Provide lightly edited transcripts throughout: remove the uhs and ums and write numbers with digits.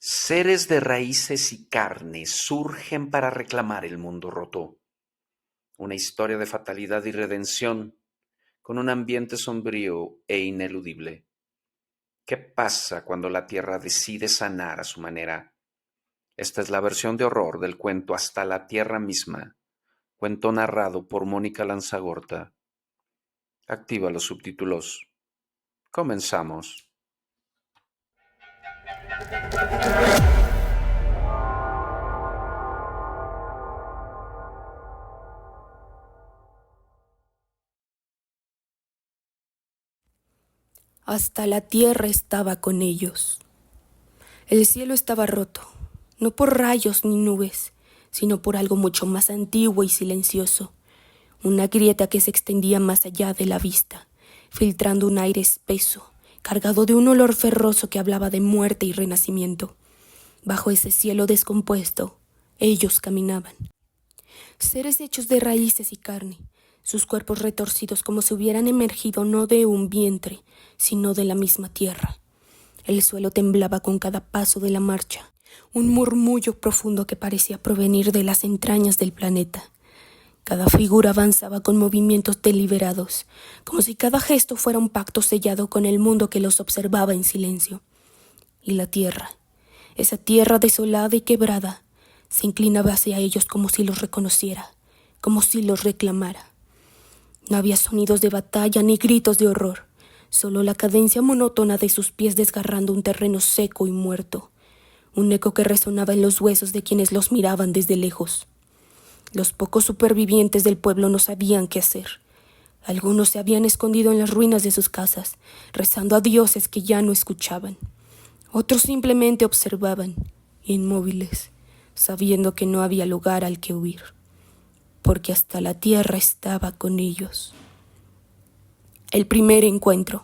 Seres de raíces y carne surgen para reclamar el mundo roto. Una historia de fatalidad y redención, con un ambiente sombrío e ineludible. ¿Qué pasa cuando la Tierra decide sanar a su manera? Esta es la versión de horror del cuento Hasta la Tierra misma, cuento narrado por Mónica Lanzagorta. Activa los subtítulos. Comenzamos. Hasta la tierra estaba con ellos. El cielo estaba roto, no por rayos ni nubes, sino por algo mucho más antiguo y silencioso, una grieta que se extendía más allá de la vista, filtrando un aire espeso, cargado de un olor ferroso que hablaba de muerte y renacimiento. Bajo ese cielo descompuesto, ellos caminaban. Seres hechos de raíces y carne, sus cuerpos retorcidos como si hubieran emergido no de un vientre, sino de la misma tierra. El suelo temblaba con cada paso de la marcha, un murmullo profundo que parecía provenir de las entrañas del planeta. Cada figura avanzaba con movimientos deliberados, como si cada gesto fuera un pacto sellado con el mundo que los observaba en silencio. Y la tierra, esa tierra desolada y quebrada, se inclinaba hacia ellos como si los reconociera, como si los reclamara. No había sonidos de batalla ni gritos de horror, solo la cadencia monótona de sus pies desgarrando un terreno seco y muerto, un eco que resonaba en los huesos de quienes los miraban desde lejos. Los pocos supervivientes del pueblo no sabían qué hacer. Algunos se habían escondido en las ruinas de sus casas, rezando a dioses que ya no escuchaban. Otros simplemente observaban, inmóviles, sabiendo que no había lugar al que huir, porque hasta la tierra estaba con ellos. El primer encuentro.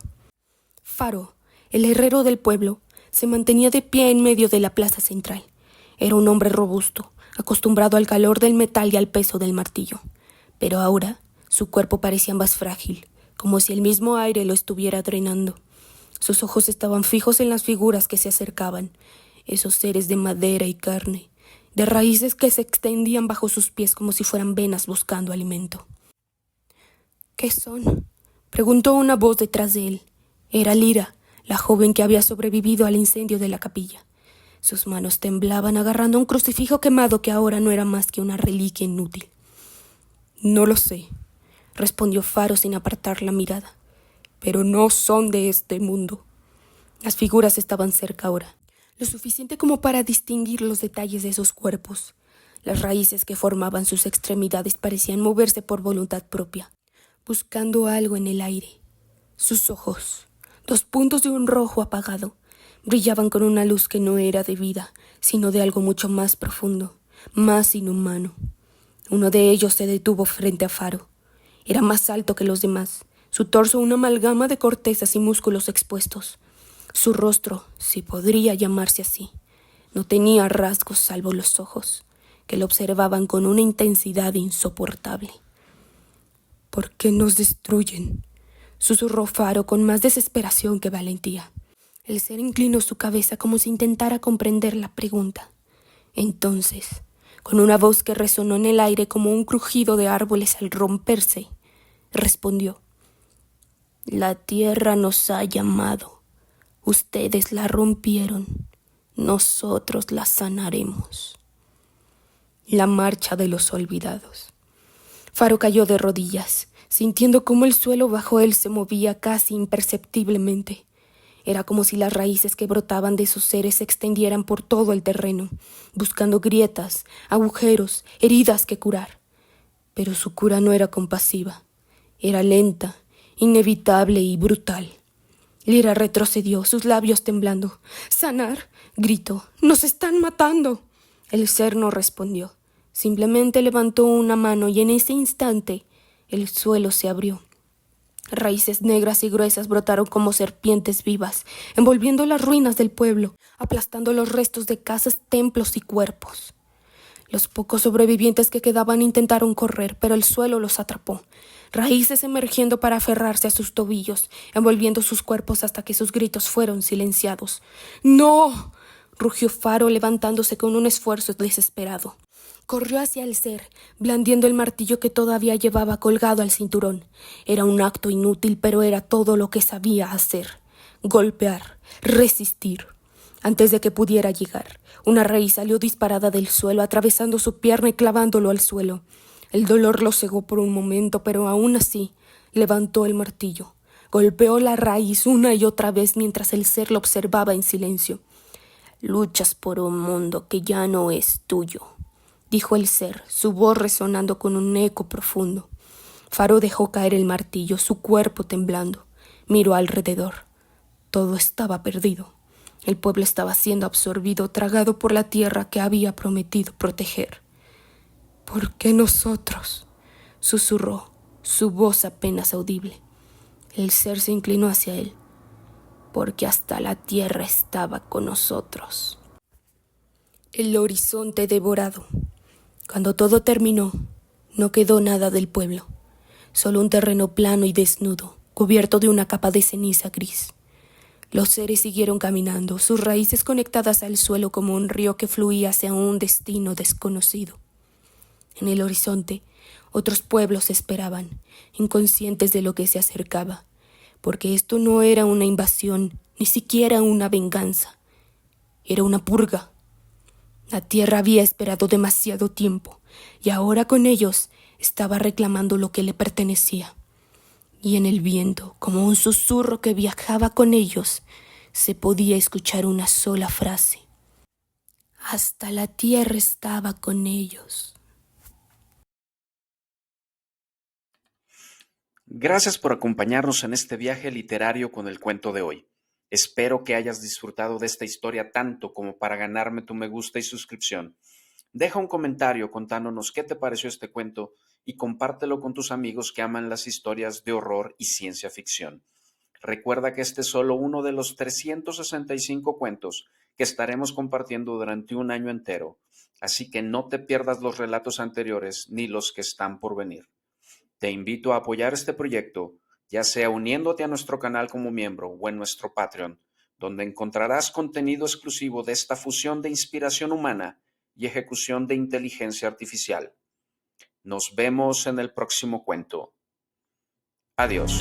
Faro, el herrero del pueblo, se mantenía de pie en medio de la plaza central. Era un hombre robusto, acostumbrado al calor del metal y al peso del martillo. Pero ahora su cuerpo parecía más frágil, como si el mismo aire lo estuviera drenando. Sus ojos estaban fijos en las figuras que se acercaban, esos seres de madera y carne, de raíces que se extendían bajo sus pies como si fueran venas buscando alimento. ¿Qué son?, preguntó una voz detrás de él. Era Lira, la joven que había sobrevivido al incendio de la capilla. Sus manos temblaban agarrando un crucifijo quemado que ahora no era más que una reliquia inútil. «No lo sé», respondió Faro sin apartar la mirada, «pero no son de este mundo». Las figuras estaban cerca ahora, lo suficiente como para distinguir los detalles de sus cuerpos. Las raíces que formaban sus extremidades parecían moverse por voluntad propia, buscando algo en el aire. Sus ojos, 2 puntos de un rojo apagado, brillaban con una luz que no era de vida, sino de algo mucho más profundo, más inhumano. Uno de ellos se detuvo frente a Faro. Era más alto que los demás, su torso una amalgama de cortezas y músculos expuestos. Su rostro, si podría llamarse así, no tenía rasgos salvo los ojos, que lo observaban con una intensidad insoportable. «¿Por qué nos destruyen?», susurró Faro con más desesperación que valentía. El ser inclinó su cabeza como si intentara comprender la pregunta. Entonces, con una voz que resonó en el aire como un crujido de árboles al romperse, respondió: «La tierra nos ha llamado. Ustedes la rompieron. Nosotros la sanaremos». La marcha de los olvidados. Faro cayó de rodillas, sintiendo cómo el suelo bajo él se movía casi imperceptiblemente. Era como si las raíces que brotaban de esos seres se extendieran por todo el terreno, buscando grietas, agujeros, heridas que curar. Pero su cura no era compasiva. Era lenta, inevitable y brutal. Lira retrocedió, sus labios temblando. «¡Sanar!», gritó. «¡Nos están matando!». El ser no respondió. Simplemente levantó una mano y en ese instante el suelo se abrió. Raíces negras y gruesas brotaron como serpientes vivas, envolviendo las ruinas del pueblo, aplastando los restos de casas, templos y cuerpos. Los pocos sobrevivientes que quedaban intentaron correr, pero el suelo los atrapó. Raíces emergiendo para aferrarse a sus tobillos, envolviendo sus cuerpos hasta que sus gritos fueron silenciados. «¡No!», rugió Faro levantándose con un esfuerzo desesperado. Corrió hacia el ser, blandiendo el martillo que todavía llevaba colgado al cinturón. Era un acto inútil, pero era todo lo que sabía hacer. Golpear, resistir. Antes de que pudiera llegar, una raíz salió disparada del suelo, atravesando su pierna y clavándolo al suelo. El dolor lo cegó por un momento, pero aún así levantó el martillo. Golpeó la raíz una y otra vez mientras el ser lo observaba en silencio. «Luchas por un mundo que ya no es tuyo», dijo el ser, su voz resonando con un eco profundo. Faro dejó caer el martillo, su cuerpo temblando. Miró alrededor. Todo estaba perdido. El pueblo estaba siendo absorbido, tragado por la tierra que había prometido proteger. «¿Por qué nosotros?», susurró, su voz apenas audible. El ser se inclinó hacia él. «Porque hasta la tierra estaba con nosotros». El horizonte devorado. Cuando todo terminó, no quedó nada del pueblo, solo un terreno plano y desnudo, cubierto de una capa de ceniza gris. Los seres siguieron caminando, sus raíces conectadas al suelo como un río que fluía hacia un destino desconocido. En el horizonte, otros pueblos esperaban, inconscientes de lo que se acercaba, porque esto no era una invasión, ni siquiera una venganza. Era una purga. La tierra había esperado demasiado tiempo, y ahora con ellos estaba reclamando lo que le pertenecía. Y en el viento, como un susurro que viajaba con ellos, se podía escuchar una sola frase: «Hasta la tierra estaba con ellos». Gracias por acompañarnos en este viaje literario con el cuento de hoy. Espero que hayas disfrutado de esta historia tanto como para ganarme tu me gusta y suscripción. Deja un comentario contándonos qué te pareció este cuento y compártelo con tus amigos que aman las historias de horror y ciencia ficción. Recuerda que este es solo uno de los 365 cuentos que estaremos compartiendo durante un año entero, así que no te pierdas los relatos anteriores ni los que están por venir. Te invito a apoyar este proyecto, ya sea uniéndote a nuestro canal como miembro o en nuestro Patreon, donde encontrarás contenido exclusivo de esta fusión de inspiración humana y ejecución de inteligencia artificial. Nos vemos en el próximo cuento. Adiós.